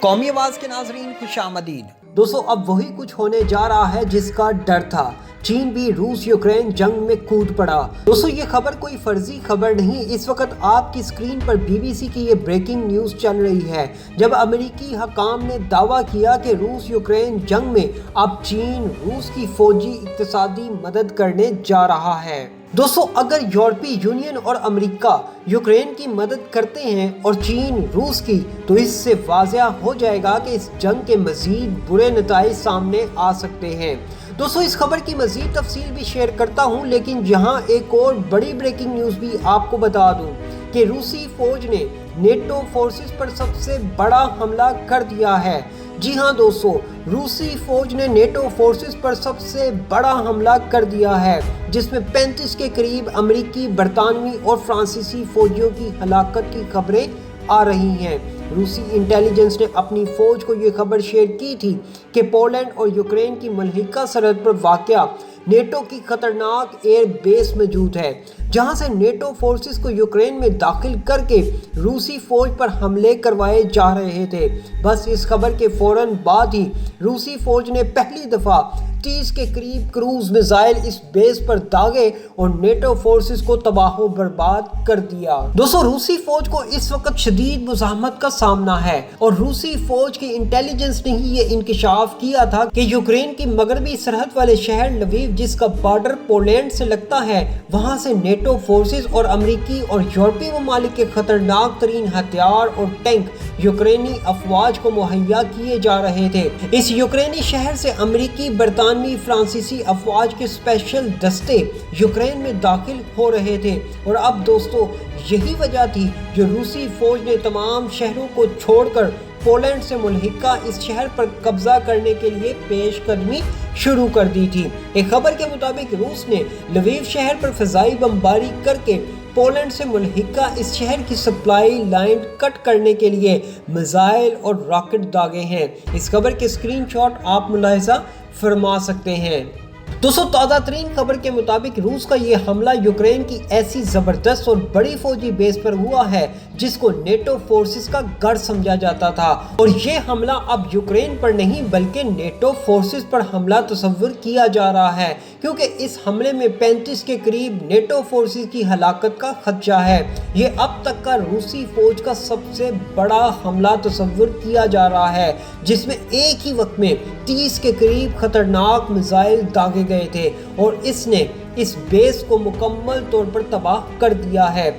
قومی آواز کے ناظرین خوش آمدید۔ دوستو اب وہی کچھ ہونے جا رہا ہے جس کا ڈر تھا۔ چین بھی روس یوکرین جنگ میں کود پڑا۔ دوستو یہ خبر کوئی فرضی خبر نہیں، اس وقت آپ کی سکرین پر BBC کی یہ بریکنگ نیوز چل رہی ہے، جب امریکی حکام نے دعویٰ کیا کہ روس یوکرین جنگ میں اب چین روس کی فوجی اقتصادی مدد کرنے جا رہا ہے۔ دوستو اگر یورپی یونین اور امریکہ یوکرین کی مدد کرتے ہیں اور چین روس کی، تو اس سے واضح ہو جائے گا کہ اس جنگ کے مزید برے نتائج سامنے آ سکتے ہیں۔ دوستو اس خبر کی مزید تفصیل بھی شیئر کرتا ہوں، لیکن یہاں ایک اور بڑی بریکنگ نیوز بھی آپ کو بتا دوں کہ روسی فوج نے نیٹو فورسز پر سب سے بڑا حملہ کر دیا ہے۔ جی ہاں دوستو، روسی فوج نے نیٹو فورسز پر سب سے بڑا حملہ کر دیا ہے، جس میں 35 کے قریب امریکی، برطانوی اور فرانسیسی فوجیوں کی ہلاکت کی خبریں آ رہی ہیں۔ روسی انٹیلیجنس نے اپنی فوج کو یہ خبر شیئر کی تھی کہ پولینڈ اور یوکرین کی ملحقہ سرحد پر واقع نیٹو کی خطرناک ایئر بیس موجود ہے، جہاں سے نیٹو فورسز کو یوکرین میں داخل کر کے روسی فوج پر حملے کروائے جا رہے تھے۔ بس اس خبر کے فوراً بعد ہی روسی فوج نے پہلی دفعہ 30 کے قریب کروز میزائل اس بیس پر داغے اور نیٹو فورسز کو تباہ و برباد کر دیا۔ دوستو روسی فوج کو اس وقت شدید مزاحمت کا سامنا ہے، اور روسی فوج کی انٹیلیجنس نے ہی یہ انکشاف کیا تھا کہ یوکرین کی مغربی سرحد والے شہر لویو، جس کا بارڈر پولینڈ سے لگتا ہے، وہاں سے نیٹو فورسز اور امریکی اور یورپی ممالک کے خطرناک ترین ہتھیار اور ٹینک یوکرینی افواج کو مہیا کیے جا رہے تھے۔ اس یوکرینی شہر سے امریکی، برطانوی، فرانسیسی افواج کے اسپیشل دستے یوکرین میں داخل ہو رہے تھے، اور اب دوستو یہی وجہ تھی جو روسی فوج نے تمام شہروں کو چھوڑ کر پولینڈ سے ملحقہ اس شہر پر قبضہ کرنے کے لیے پیش قدمی شروع کر دی تھی۔ ایک خبر کے مطابق روس نے لویو شہر پر فضائی بمباری کر کے پولینڈ سے ملحقہ اس شہر کی سپلائی لائن کٹ کرنے کے لیے میزائل اور راکٹ داغے ہیں۔ اس خبر کے اسکرین شاٹ آپ ملاحظہ فرما سکتے ہیں۔ دوستو تازہ ترین خبر کے مطابق روس کا یہ حملہ یوکرین کی ایسی زبردست اور بڑی فوجی بیس پر ہوا ہے جس کو نیٹو فورسز کا گڑھ سمجھا جاتا تھا، اور یہ حملہ اب یوکرین پر نہیں بلکہ نیٹو فورسز پر حملہ تصور کیا جا رہا ہے، کیونکہ اس حملے میں 35 کے قریب نیٹو فورسز کی ہلاکت کا خدشہ ہے۔ یہ اب تک کا روسی فوج کا سب سے بڑا حملہ تصور کیا جا رہا ہے، جس میں ایک ہی وقت میں 30 کے قریب خطرناک میزائل داغے گئے تھے، اور اس نے اس بیس کو مکمل طور پر تباہ کر دیا ہے۔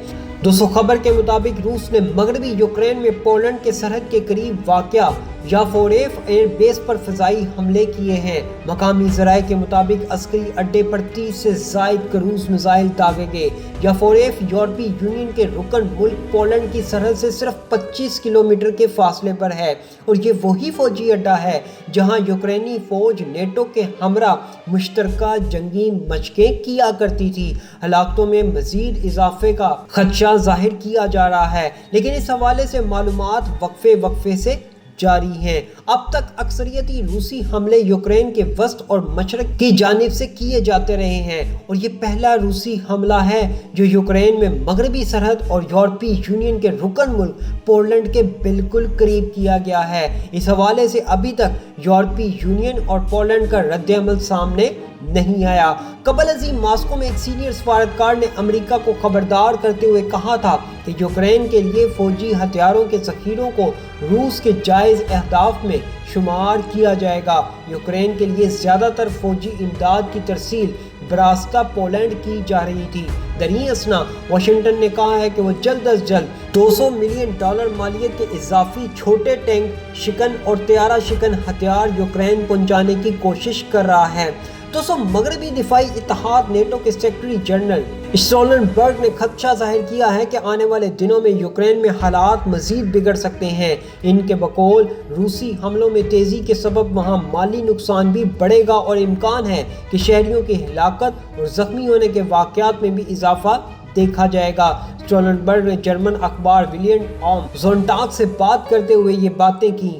دوستو خبر کے مطابق روس نے مغربی یوکرین میں پولینڈ کے سرحد کے قریب واقع یافوریف ایئر بیس پر فضائی حملے کیے ہیں۔ مقامی ذرائع کے مطابق عسکری اڈے پر 30 سے زائد کروز میزائل داغے گئے۔ یافوریف یورپی یونین کے رکن ملک پولینڈ کی سرحد سے صرف 25 کلومیٹر کے فاصلے پر ہے، اور یہ وہی فوجی اڈہ ہے جہاں یوکرینی فوج نیٹو کے ہمراہ مشترکہ جنگی مشقیں کیا کرتی تھی۔ ہلاکتوں میں مزید اضافے کا خدشہ ظاہر کیا جا رہا ہے، لیکن اس حوالے سے معلومات وقفے سے جاری ہیں۔ اب تک اکثریتی روسی حملے یوکرین کے وسط اور مشرق کی جانب سے کیے جاتے رہے ہیں، اور یہ پہلا روسی حملہ ہے جو یوکرین میں مغربی سرحد اور یورپی یونین کے رکن ملک پولینڈ کے بالکل قریب کیا گیا ہے۔ اس حوالے سے ابھی تک یورپی یونین اور پولینڈ کا رد عمل سامنے نہیں آیا۔ قبل ازیں ماسکو میں ایک سینئر سفارتکار نے امریکہ کو خبردار کرتے ہوئے کہا تھا کہ یوکرین کے لیے فوجی ہتھیاروں کے ذخیروں کو روس کے جائز اہداف میں شمار کیا جائے گا۔ یوکرین کے لیے زیادہ تر فوجی امداد کی ترسیل براستہ پولینڈ کی جا رہی تھی۔ دریں اثنا واشنگٹن نے کہا ہے کہ وہ جلد از جلد $200 ملین مالیت کے اضافی چھوٹے ٹینک شکن اور طیارہ شکن ہتھیار یوکرین پہنچانے کی کوشش کر رہا ہے۔ دوستو مغربی دفاعی اتحاد نیٹو کے سیکرٹری جنرل اسٹولنبرگ نے خدشہ ظاہر کیا ہے کہ آنے والے دنوں میں یوکرین میں حالات مزید بگڑ سکتے ہیں۔ ان کے بقول روسی حملوں میں تیزی کے سبب وہاں مالی نقصان بھی بڑھے گا، اور امکان ہے کہ شہریوں کی ہلاکت اور زخمی ہونے کے واقعات میں بھی اضافہ دیکھا جائے گا۔ اسٹولنبرگ نے جرمن اخبار ویلینڈ آم زونٹاگ سے بات کرتے ہوئے یہ باتیں کی۔